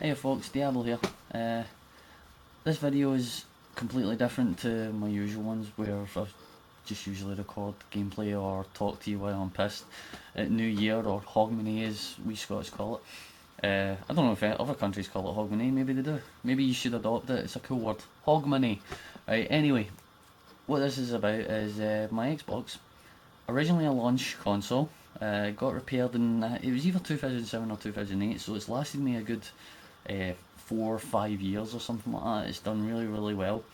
Hey folks, Diablo here. This video is completely different to my usual ones where I just usually record gameplay or talk to you while I'm pissed at New Year, or Hogmanay as we Scots call it. I don't know if other countries call it Hogmanay, maybe they do. Maybe you should adopt it, it's a cool word. Hogmanay. Right, anyway, what this is about is my Xbox. Originally a launch console, got repaired in, it was either 2007 or 2008, so it's lasted me a good 4 or 5 years or something like that. It's done really well.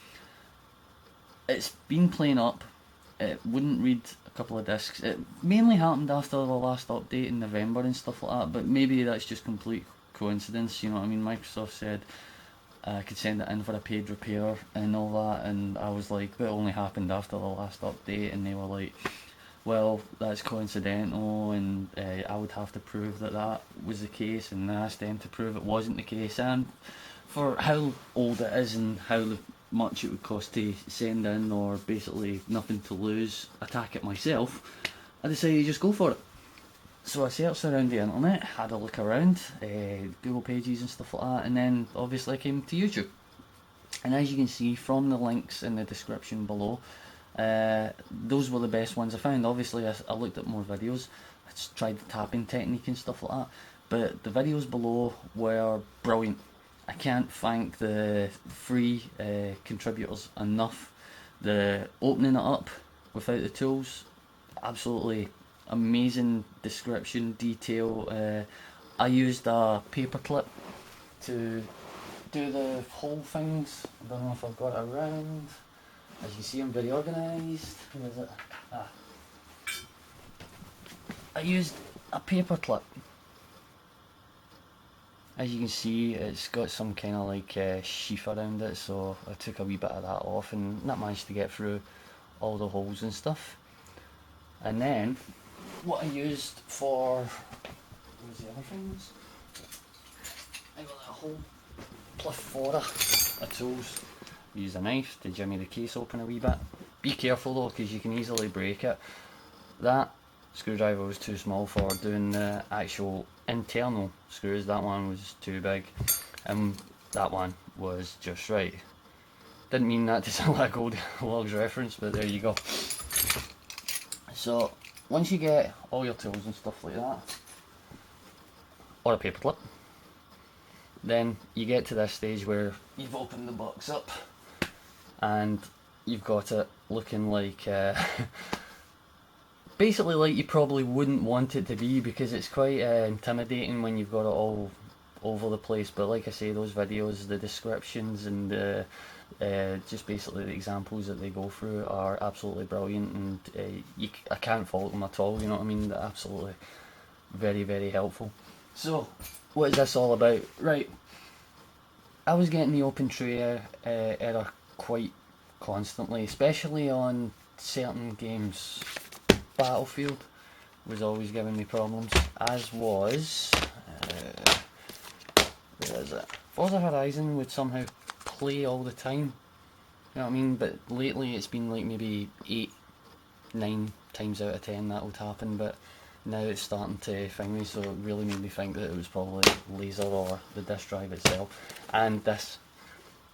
It's been playing up. It wouldn't read a couple of discs. It mainly happened after the last update in November and stuff like that, but maybe that's just complete coincidence, you know what I mean? Microsoft said I could send it in for a paid repair and all that, and I was like, that only happened after the last update, and they were like, well, that's coincidental, and I would have to prove that that was the case, and I asked them to prove it wasn't the case. And for how old it is and how much it would cost to send in, or basically nothing to lose, attack it myself, I decided to just go for it. So I searched around the internet, had a look around, Google pages and stuff like that, and then obviously I came to YouTube. And as you can see from the links in the description below, those were the best ones I found. Obviously I looked at more videos, I just tried the tapping technique and stuff like that, but the videos below were brilliant. I can't thank the free contributors enough. The opening it up without the tools, absolutely amazing description, detail. I used a paperclip to do the whole things. I don't know if I've got it around. As you see, I'm very organised. Where is it? I used a paperclip. As you can see, it's got some kind of like sheath around it, so I took a wee bit of that off and that managed to get through all the holes and stuff. And then, what I used for, what was the other things? I got a whole plethora of tools. Use a knife to jimmy the case open a wee bit. Be careful though, because you can easily break it. That screwdriver was too small for doing the actual internal screws. That one was too big, and that one was just right. Didn't mean that to sound like a Goldilocks reference, but there you go. So once you get all your tools and stuff like that, or a paperclip, then you get to this stage where you've opened the box up and you've got it looking like basically like you probably wouldn't want it to be, because it's quite intimidating when you've got it all over the place. But like I say, those videos, the descriptions and the just basically the examples that they go through are absolutely brilliant, and I can't fault them at all, you know what I mean? They're absolutely very helpful. So what is this all about? Right, I was getting the open tray error quite constantly, especially on certain games. Battlefield was always giving me problems, as was where is it? Forza Horizon would somehow play all the time, you know what I mean? But lately it's been like maybe 8-9 times out of 10 that would happen, but now it's starting to thing me, so it really made me think that it was probably laser or the disk drive itself. And this,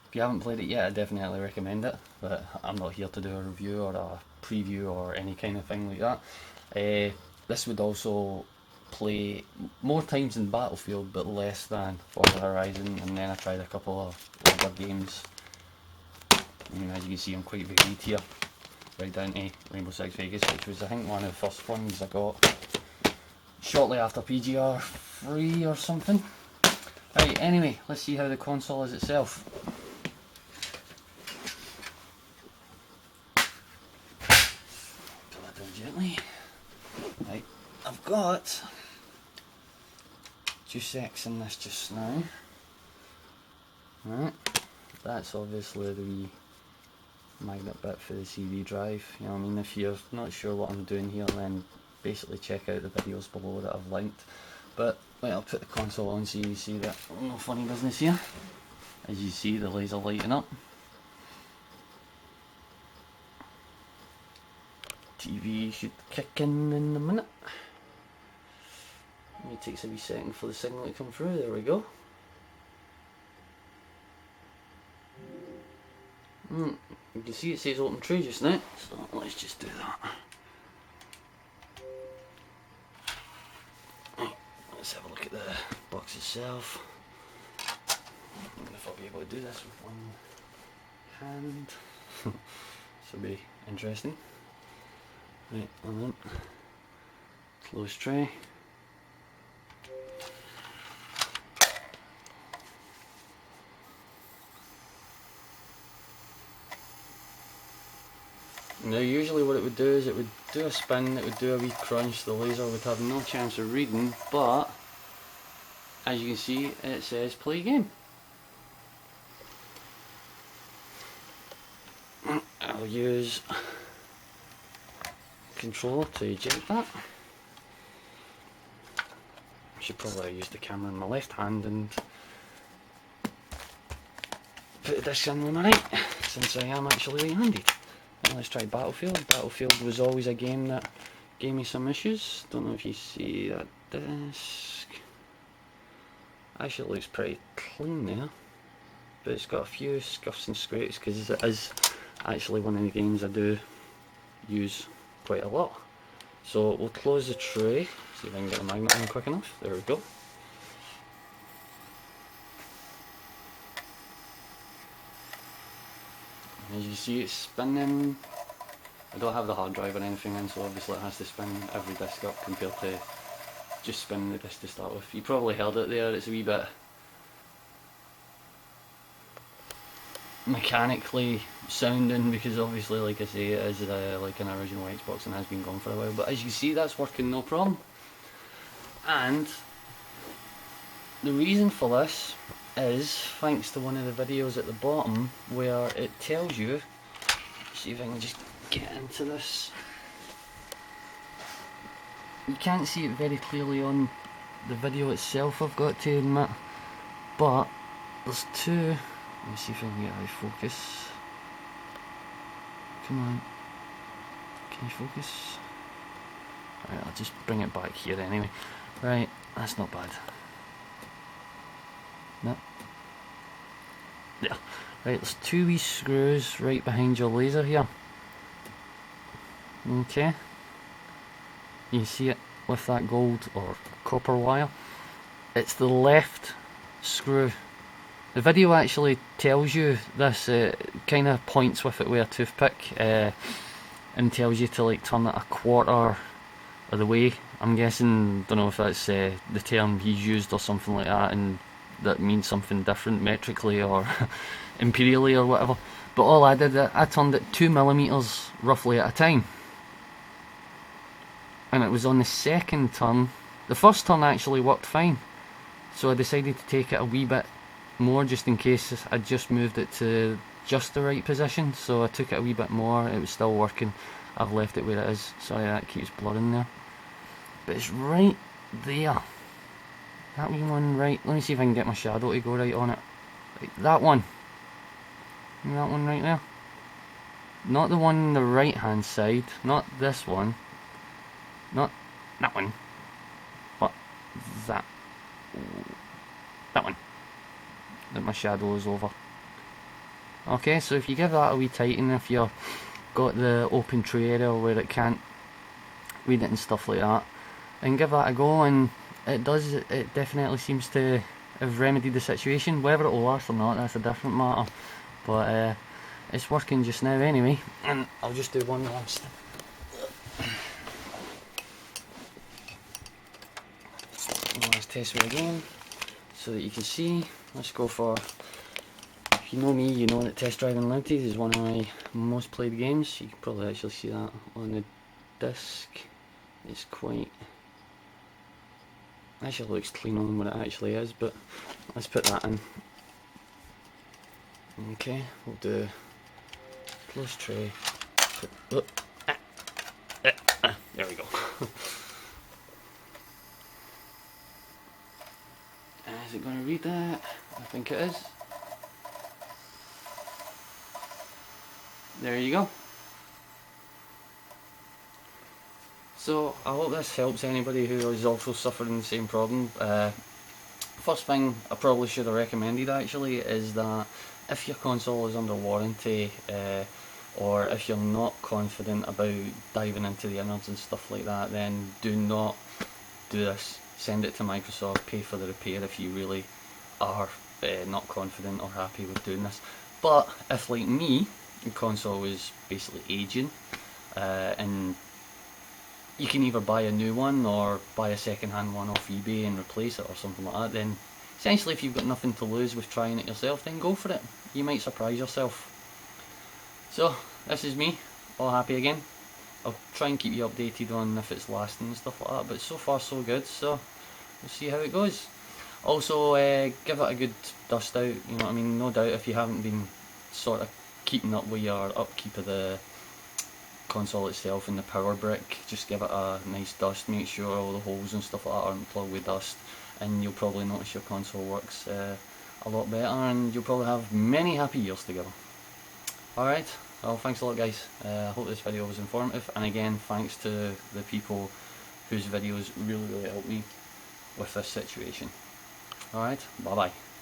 if you haven't played it yet, I definitely recommend it, but I'm not here to do a review or a preview or any kind of thing like that. This would also play more times than Battlefield, but less than Forza Horizon, and then I tried a couple of other games. And as you can see, I'm quite varied here, right down to Rainbow Six Vegas, which was I think one of the first ones I got shortly after PGR 3 or something. Right, anyway, let's see how the console is itself. Pull that down gently. Right, I've got 2 secs in this just now. Right, that's obviously the wee magnet bit for the CD drive. You know what I mean? If you're not sure what I'm doing here, then basically check out the videos below that I've linked. But wait, I'll put the console on so you see that no funny business here. As you see, the laser lighting up. TV should kick in a minute. It takes a wee second for the signal to come through. There we go. You can see it says open tray just now, so let's just do that. Right, let's have a look at the box itself. I don't know if I'll be able to do this with one hand. This will be interesting. Right, and then close tray. Now usually what it would do is it would do a spin, it would do a wee crunch, the laser would have no chance of reading, but as you can see it says play game. I'll use controller to eject that. I should probably use the camera in my left hand and put the disc in with my right, since I am actually right-handed. Let's try Battlefield. Battlefield was always a game that gave me some issues. Don't know if you see that disc. Actually, it looks pretty clean there, but it's got a few scuffs and scrapes because it is actually one of the games I do use quite a lot. So we'll close the tray, see if I can get the magnet in quick enough. There we go. As you see, it's spinning. I don't have the hard drive or anything in, so obviously it has to spin every disc up compared to just spinning the disc to start with. You probably heard it there, it's a wee bit mechanically sounding because obviously, like I say, it is like an original Xbox and has been gone for a while, but as you see, that's working no problem. And the reason for this is thanks to one of the videos at the bottom where it tells you, see if I can just get into this. You can't see it very clearly on the video itself, I've got to admit, but there's two. Let me see if I can get out of focus. Come on, can you focus? Right, I'll just bring it back here anyway. Right, that's not bad. No. There. Right, there's two wee screws right behind your laser here. Okay. You see it with that gold or copper wire. It's the left screw. The video actually tells you this, kind of points with it with a toothpick and tells you to like turn it a quarter of the way. I'm guessing, don't know if that's the term he's used or something like that, and that means something different metrically or imperially or whatever. But all I did, I turned it 2mm roughly at a time. And it was on the second turn. The first turn actually worked fine, so I decided to take it a wee bit more just in case I just moved it to just the right position. So I took it a wee bit more, it was still working. I've left it where it is. Sorry, that keeps blurring there, but it's right there. That wee one right, let me see if I can get my shadow to go right on it. Right, that one. That one right there. Not the one on the right hand side, not this one. Not that one. But that one. That my shadow is over. Okay, so if you give that a wee tighten, if you've got the open tray area where it can't read it and stuff like that, and give that a go, and it does, it definitely seems to have remedied the situation. Whether it will last or not, that's a different matter, but it's working just now anyway. And I'll just do one last test with it again so that you can see. Let's go for, if you know me, you know that Test Drive Unlimited is one of my most played games. You can probably actually see that on the disc. It's quite, actually looks clean on what it actually is, but let's put that in. Okay, we'll do close tray. There we go. Is it going to read that? I think it is. There you go. So I hope this helps anybody who is also suffering the same problem. First thing I probably should have recommended actually is that if your console is under warranty, or if you're not confident about diving into the innards and stuff like that, then do not do this. Send it to Microsoft, pay for the repair if you really are not confident or happy with doing this. But if, like me, the console is basically aging, and you can either buy a new one or buy a second-hand one off eBay and replace it or something like that, then essentially if you've got nothing to lose with trying it yourself, then go for it. You might surprise yourself. So, this is me, all happy again. I'll try and keep you updated on if it's lasting and stuff like that, but so far so good, so we'll see how it goes. Also, give it a good dust out, you know what I mean? No doubt if you haven't been sort of keeping up with your upkeep of the console itself and the power brick, just give it a nice dust, make sure all the holes and stuff like that aren't plugged with dust, and you'll probably notice your console works a lot better, and you'll probably have many happy years together. Alright, well thanks a lot guys, I hope this video was informative, and again thanks to the people whose videos really helped me with this situation. Alright, bye bye.